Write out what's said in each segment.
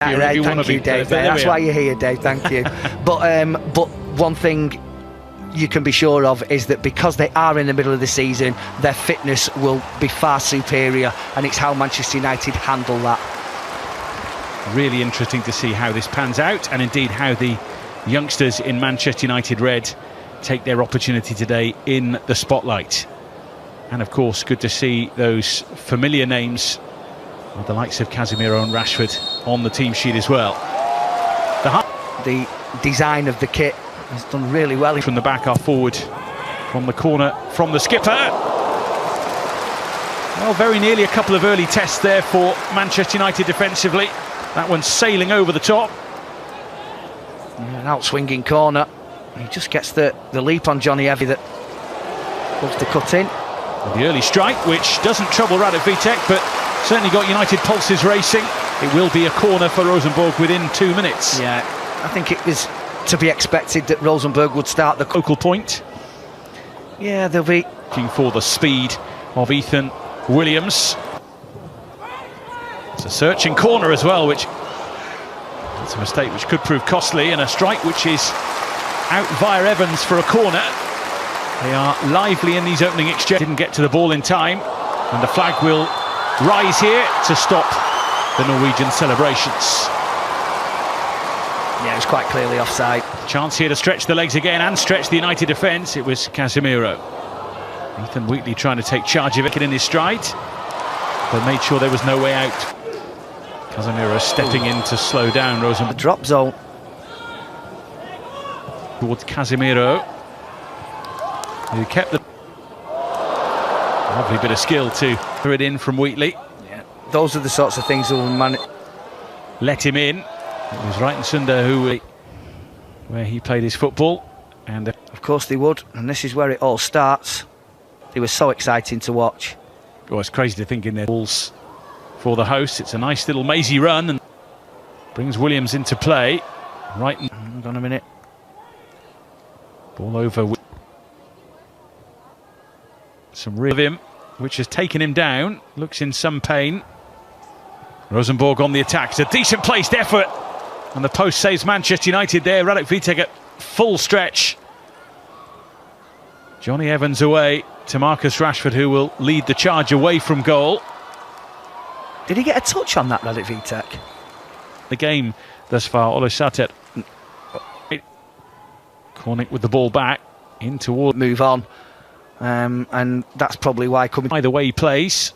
Thank you, Dave. That's why you're here, Dave. Thank you. But one thing you can be sure of is that because they are in the middle of the season, their fitness will be far superior, and it's how Manchester United handle that. Really interesting to see how this pans out, and indeed how the youngsters in Manchester United red take their opportunity today in the spotlight. And of course, good to see those familiar names with the likes of Casemiro and Rashford on the team sheet as well. The design of the kit has done really well. From the back, our forward from the corner from the skipper. Well, very nearly a couple of early tests there for Manchester United defensively. That one's sailing over the top. An out-swinging corner. He just gets the leap on Johnny Evans that loves to cut in. The early strike, which doesn't trouble Radek Vitek, but certainly got United pulses racing. It will be a corner for Rosenborg within 2 minutes. Yeah, I think it was to be expected that Rosenborg would start the focal point. Yeah, they'll be looking for the speed of Ethan Williams. It's a searching corner as well, which it's a mistake which could prove costly, and a strike which is out via Evans for a corner. They are lively in these opening exchanges. Didn't get to the ball in time, and the flag will rise here to stop the Norwegian celebrations. Yeah, it was quite clearly offside. Chance here to stretch the legs again and stretch the United defence. It was Casemiro. Ethan Wheatley trying to take charge of it in his stride, but made sure there was no way out. Casemiro stepping in to slow down Rosenborg. The drop zone. Towards Casemiro, who kept the lovely bit of skill to throw it in from Wheatley. Yeah, those are the sorts of things that will let him in. It was Reitensunda where he played his football, and of course they would, and this is where it all starts. They were so exciting to watch. Oh, it's crazy to think in their balls for the hosts. It's a nice little mazy run and brings Williams into play. Right, hang on a minute. Ball over. Some real of him, which has taken him down. Looks in some pain. Rosenborg on the attack. It's a decent placed effort, and the post saves Manchester United there. Radek Vitek at full stretch. Johnny Evans away to Marcus Rashford, who will lead the charge away from goal. Did he get a touch on that, Radek Vitek? The game thus far. Olosatet Cornick with the ball back in toward. Move on. And that's probably why coming. Either way he plays.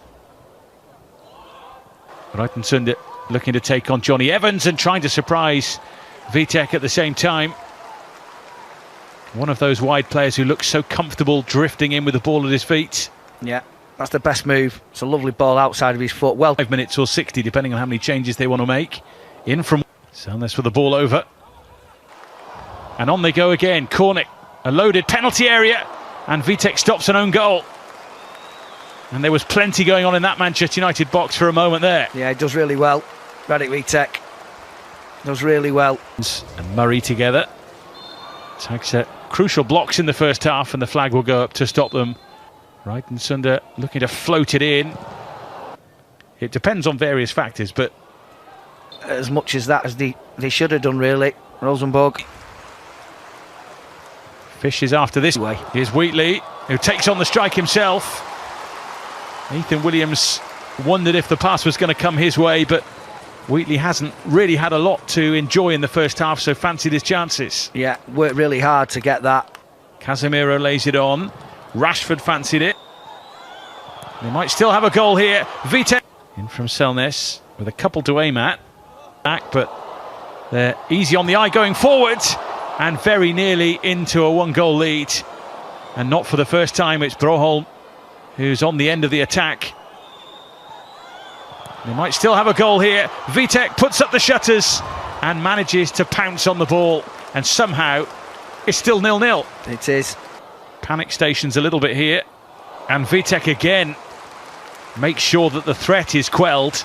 Reitensunda looking to take on Johnny Evans and trying to surprise Vitek at the same time. One of those wide players who looks so comfortable drifting in with the ball at his feet. Yeah, that's the best move. It's a lovely ball outside of his foot. Well, 5 minutes or 60, depending on how many changes they want to make. In from Selness with the ball over. And on they go again. Cornick, a loaded penalty area, and Vitek stops an own goal. And there was plenty going on in that Manchester United box for a moment there. Yeah, it does really well. Radek Vitek does really well. And Murray together. Takes crucial blocks in the first half, and the flag will go up to stop them. Reitensunda looking to float it in. It depends on various factors, but as much as that as they should have done, really. Rosenborg. Fishes after this way. Here's Wheatley, who takes on the strike himself. Ethan Williams wondered if the pass was going to come his way, but Wheatley hasn't really had a lot to enjoy in the first half, so fancied his chances. Yeah, worked really hard to get that. Casemiro lays it on. Rashford fancied it. They might still have a goal here. Vitek in from Selness with a couple to aim at. Back, but they're easy on the eye going forward, and very nearly into a one-goal lead. And not for the first time. It's Broholm who's on the end of the attack. They might still have a goal here. Vitek puts up the shutters and manages to pounce on the ball, and somehow it's still 0-0. It is. Panic stations a little bit here, and Vitek again makes sure that the threat is quelled,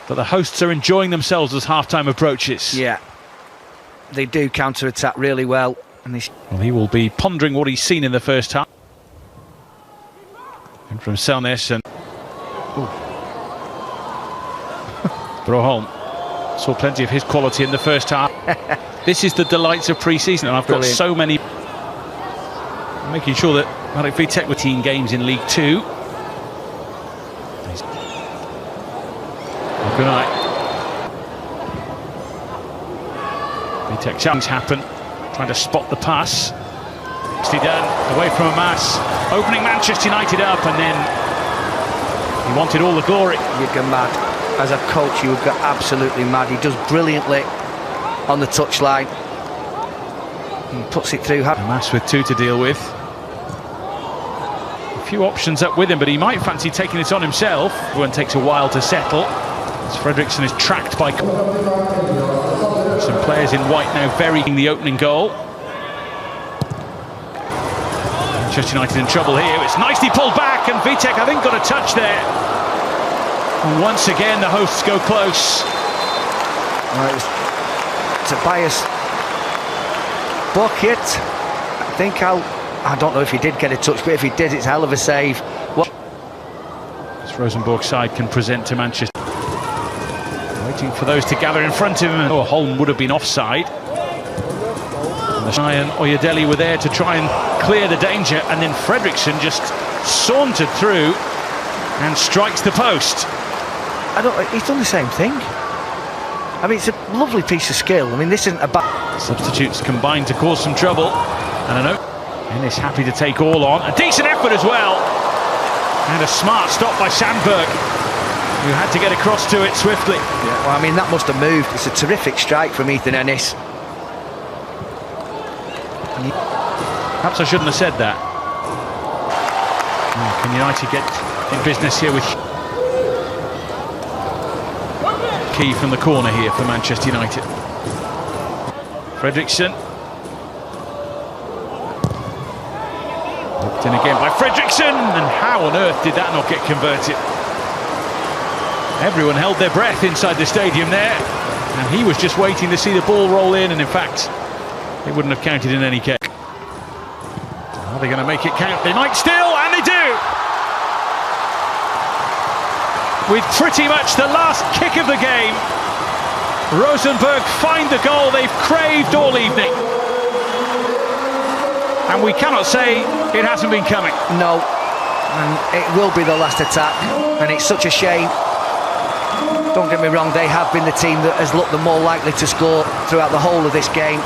but the hosts are enjoying themselves as half-time approaches. Yeah, they do counter-attack really well. And well, he will be pondering what he's seen in the first half. And from Selness, and Broholm Saw plenty of his quality in the first half. This is the delights of pre-season, and I've got so many. Making sure that Marek Vitek were 10 games in League 2. Good night. Vitek challenge happen, trying to spot the pass. Nicely done, away from a mass, opening Manchester United up, and then he wanted all the glory. You'd go mad. As a coach, you would go absolutely mad. He does brilliantly on the touchline. He puts it through. A mass with 2 to deal with. A few options up with him, but he might fancy taking it on himself. Everyone takes a while to settle. As Fredriksson is tracked by some players in white now burying the opening goal. Manchester United in trouble here. It's nicely pulled back, and Vitek, I think, got a touch there. And once again, the hosts go close. Tobias Bucket. I think I don't know if he did get a touch, but if he did, it's a hell of a save. This Rosenborg side can present to Manchester. Waiting for those to gather in front of him. Oh, Holm would have been offside. And Oyedele were there to try and clear the danger, and then Fredriksson just sauntered through and strikes the post. He's done the same thing. I mean, it's a lovely piece of skill. I mean, this isn't a bad... Substitutes combined to cause some trouble. And I know Ennis happy to take all on. A decent effort as well. And a smart stop by Sandberg, who had to get across to it swiftly. Yeah, well, I mean, that must have moved. It's a terrific strike from Ethan Ennis. Perhaps I shouldn't have said that. Can United get in business here with key from the corner here for Manchester United? Fredriksson. Looked in again by Fredriksson, and how on earth did that not get converted? Everyone held their breath inside the stadium there, and he was just waiting to see the ball roll in, and in fact, it wouldn't have counted in any case. Are they going to make it count? They might still, and they do! With pretty much the last kick of the game, Rosenborg find the goal they've craved all evening. And we cannot say it hasn't been coming. No, and it will be the last attack, and it's such a shame. Don't get me wrong, they have been the team that has looked the more likely to score throughout the whole of this game.